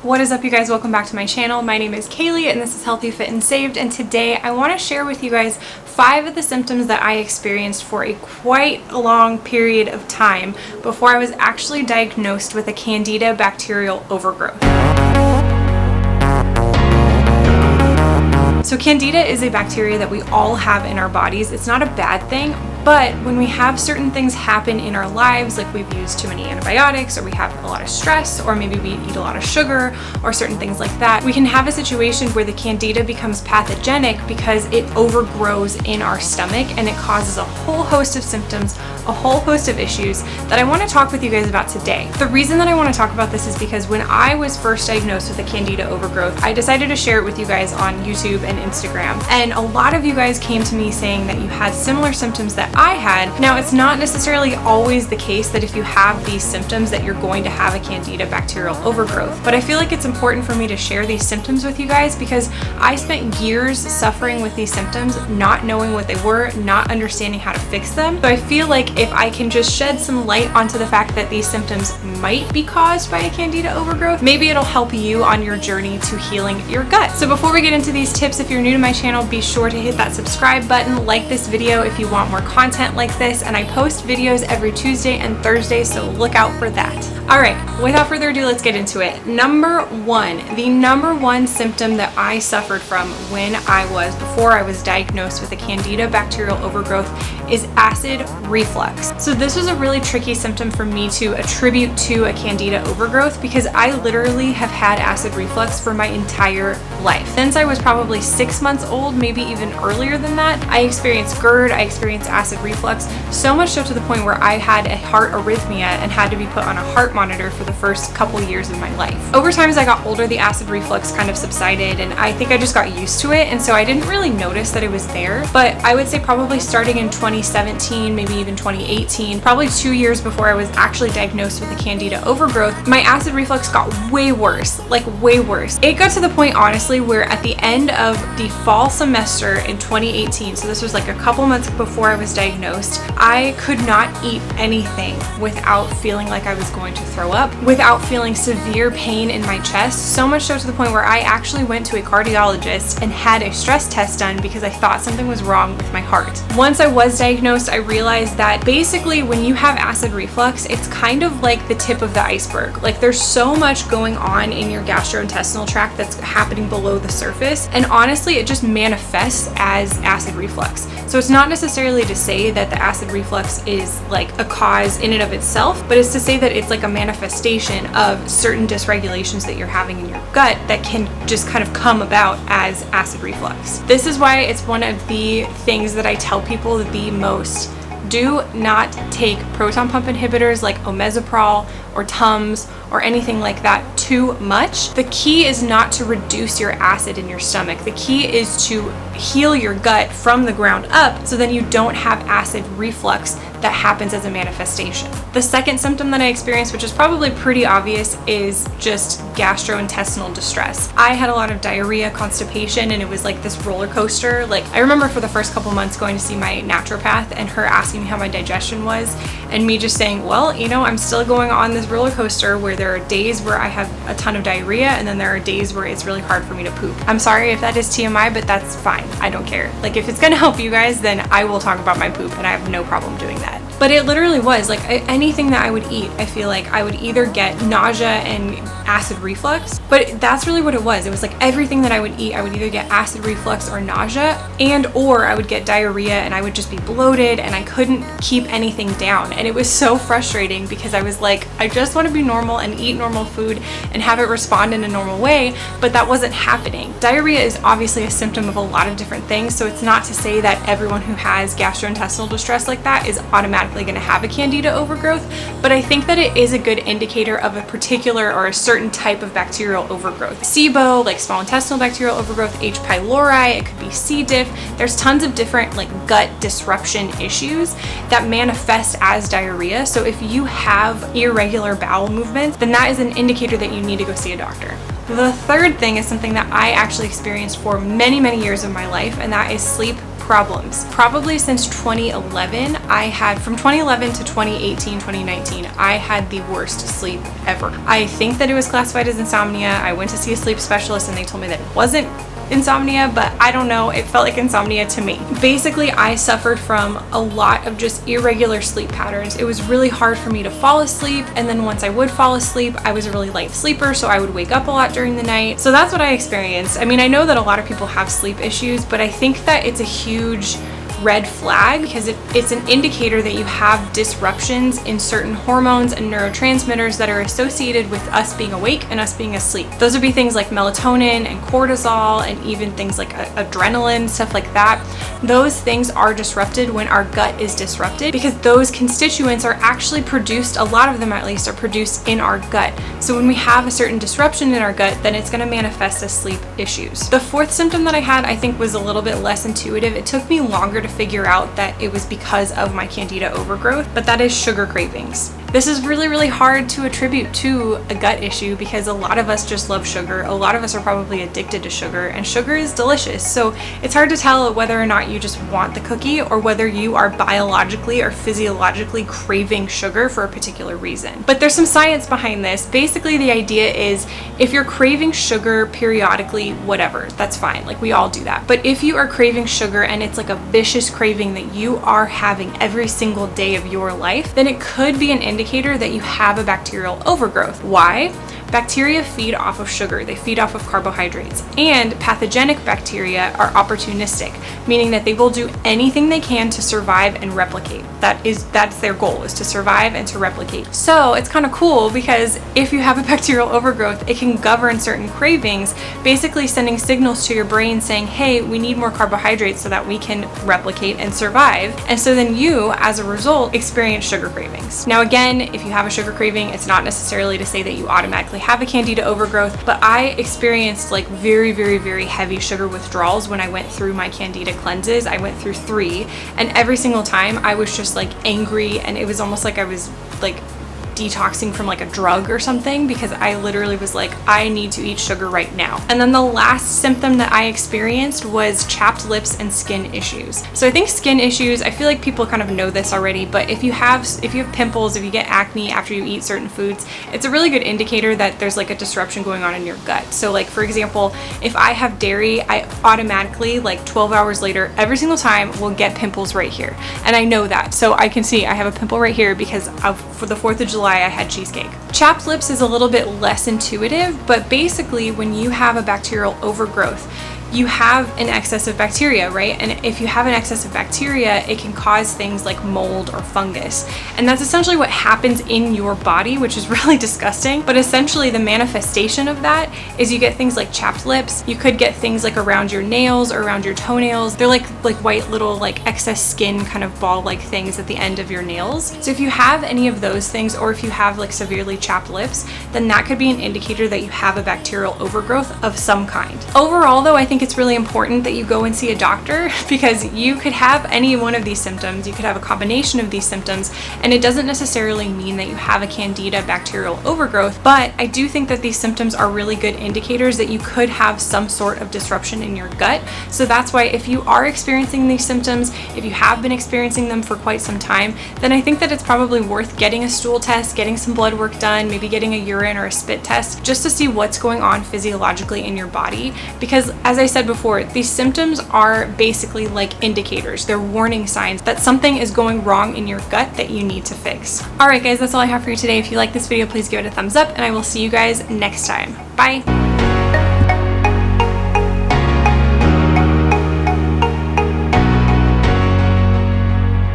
What is up, you guys? Welcome back to my channel. My name is Kaylee and this is Healthy, Fit, and Saved, and today I want to share with you guys 5 of the symptoms that I experienced for a quite long period of time before I was actually diagnosed with a Candida bacterial overgrowth. So Candida is a bacteria that we all have in our bodies. It's not a bad thing, but when we have certain things happen in our lives, like we've used too many antibiotics, or we have a lot of stress, or maybe we eat a lot of sugar, or certain things like that, we can have a situation where the Candida becomes pathogenic because it overgrows in our stomach and it causes a whole host of symptoms, a whole host of issues that I want to talk with you guys about today. The reason that I want to talk about this is because when I was first diagnosed with a Candida overgrowth, I decided to share it with you guys on YouTube and Instagram. And a lot of you guys came to me saying that you had similar symptoms that I had. Now, it's not necessarily always the case that if you have these symptoms that you're going to have a Candida bacterial overgrowth, but I feel like it's important for me to share these symptoms with you guys because I spent years suffering with these symptoms, not knowing what they were, not understanding how to fix them. So I feel like if I can just shed some light onto the fact that these symptoms might be caused by a Candida overgrowth, maybe it'll help you on your journey to healing your gut. So before we get into these tips, if you're new to my channel, be sure to hit that subscribe button, like this video if you want more content like this, and I post videos every Tuesday and Thursday, so look out for that. Alright, without further ado, let's get into it. The number one symptom that I suffered from before I was diagnosed with a Candida bacterial overgrowth is acid reflux. So this was a really tricky symptom for me to attribute to a Candida overgrowth because I literally have had acid reflux for my entire life. Since I was probably 6 months old, maybe even earlier than that, I experienced GERD, I experienced acid reflux, so much so to the point where I had a heart arrhythmia and had to be put on a heart monitor for the first couple years of my life. Over time, as I got older, the acid reflux kind of subsided and I think I just got used to it, and so I didn't really notice that it was there. But I would say probably starting in 2017, maybe even 2018, probably 2 years before I was actually diagnosed with a Candida overgrowth, my acid reflux got way worse, like way worse. It got to the point, honestly, where at the end of the fall semester in 2018, so this was like a couple months before I was diagnosed, I could not eat anything without feeling like I was going to throw up, without feeling severe pain in my chest, so much so to the point where I actually went to a cardiologist and had a stress test done because I thought something was wrong with my heart. Once I was diagnosed, I realized that basically when you have acid reflux, it's kind of like the tip of the iceberg. Like there's so much going on in your gastrointestinal tract that's happening below the surface, and honestly it just manifests as acid reflux. So it's not necessarily to say that the acid reflux is like a cause in and of itself, but it's to say that it's like a manifestation of certain dysregulations that you're having in your gut that can just kind of come about as acid reflux. This is why it's one of the things that I tell people the most. Do not take proton pump inhibitors like omeprazole or Tums or anything like that too much. The key is not to reduce your acid in your stomach. The key is to heal your gut from the ground up so then you don't have acid reflux that happens as a manifestation. The second symptom that I experienced, which is probably pretty obvious, is just gastrointestinal distress. I had a lot of diarrhea, constipation, and it was like this roller coaster. Like I remember for the first couple months going to see my naturopath and her asking me how my digestion was and me just saying, well, you know, I'm still going on this roller coaster where there are days where I have a ton of diarrhea and then there are days where it's really hard for me to poop. I'm sorry if that is TMI, but that's fine. I don't care. Like if it's gonna help you guys, then I will talk about my poop and I have no problem doing that. But it literally was like anything that I would eat, I feel like I would either get nausea and acid reflux, but that's really what it was. It was like everything that I would eat, I would either get acid reflux or nausea, or I would get diarrhea and I would just be bloated and I couldn't keep anything down. And it was so frustrating because I was like, I just want to be normal and eat normal food and have it respond in a normal way, but that wasn't happening. Diarrhea is obviously a symptom of a lot of different things, so it's not to say that everyone who has gastrointestinal distress like that is automatically going to have a Candida overgrowth, but I think that it is a good indicator of a particular or a certain type of bacterial overgrowth. SIBO, like small intestinal bacterial overgrowth, H. pylori, it could be C. diff. There's tons of different like gut disruption issues that manifest as diarrhea. So if you have irregular bowel movements, then that is an indicator that you need to go see a doctor. The third thing is something that I actually experienced for many, many years of my life, and that is sleep problems. Probably since 2011, from 2011 to 2018, 2019, I had the worst sleep ever. I think that it was classified as insomnia. I went to see a sleep specialist and they told me that it wasn't insomnia, but I don't know, it felt like insomnia to me. Basically, I suffered from a lot of just irregular sleep patterns. It was really hard for me to fall asleep, and then once I would fall asleep, I was a really light sleeper, so I would wake up a lot during the night. So that's what I experienced. I mean, I know that a lot of people have sleep issues, but I think that it's a huge red flag because it's an indicator that you have disruptions in certain hormones and neurotransmitters that are associated with us being awake and us being asleep. Those would be things like melatonin and cortisol and even things like adrenaline, stuff like that. Those things are disrupted when our gut is disrupted because those constituents are actually produced, a lot of them at least, are produced in our gut. So when we have a certain disruption in our gut, then it's going to manifest as sleep issues. The fourth symptom that I had, I think, was a little bit less intuitive. It took me longer to figure out that it was because of my Candida overgrowth, but that is sugar cravings. This is really, really hard to attribute to a gut issue because a lot of us just love sugar. A lot of us are probably addicted to sugar, and sugar is delicious. So it's hard to tell whether or not you just want the cookie or whether you are biologically or physiologically craving sugar for a particular reason. But there's some science behind this. Basically, the idea is if you're craving sugar periodically, whatever, that's fine. Like, we all do that. But if you are craving sugar and it's like a vicious craving that you are having every single day of your life, then it could be an indicator that you have a bacterial overgrowth. Why? Bacteria feed off of sugar, they feed off of carbohydrates, and pathogenic bacteria are opportunistic, meaning that they will do anything they can to survive and replicate. That's their goal, is to survive and to replicate. So it's kind of cool because if you have a bacterial overgrowth, it can govern certain cravings, basically sending signals to your brain saying, hey, we need more carbohydrates so that we can replicate and survive. And so then you, as a result, experience sugar cravings. Now again, if you have a sugar craving, it's not necessarily to say that you automatically have a Candida overgrowth, but I experienced like very, very, very heavy sugar withdrawals when I went through my Candida cleanses. I went through 3, and every single time I was just like angry, and it was almost like I was like detoxing from like a drug or something, because I literally was like, I need to eat sugar right now. And then the last symptom that I experienced was chapped lips and skin issues. So I think skin issues, I feel like people kind of know this already, but if you have pimples, if you get acne after you eat certain foods, it's a really good indicator that there's like a disruption going on in your gut. So like, for example, if I have dairy, I automatically, like 12 hours later, every single time will get pimples right here. And I know that. So I can see I have a pimple right here because for the 4th of July, I had cheesecake. Chapped lips is a little bit less intuitive, but basically when you have a bacterial overgrowth, you have an excess of bacteria, right? And if you have an excess of bacteria, it can cause things like mold or fungus. And that's essentially what happens in your body, which is really disgusting. But essentially the manifestation of that is you get things like chapped lips. You could get things like around your nails or around your toenails. They're like white little like excess skin kind of ball-like things at the end of your nails. So if you have any of those things, or if you have like severely chapped lips, then that could be an indicator that you have a bacterial overgrowth of some kind. Overall though, I think it's really important that you go and see a doctor, because you could have any one of these symptoms, you could have a combination of these symptoms, and it doesn't necessarily mean that you have a Candida bacterial overgrowth, but I do think that these symptoms are really good indicators that you could have some sort of disruption in your gut. So that's why if you are experiencing these symptoms, if you have been experiencing them for quite some time, then I think that it's probably worth getting a stool test, getting some blood work done, maybe getting a urine or a spit test, just to see what's going on physiologically in your body. Because as I said before, these symptoms are basically like indicators. They're warning signs that something is going wrong in your gut that you need to fix. All right, guys, that's all I have for you today. If you like this video, please give it a thumbs up, and I will see you guys next time. Bye.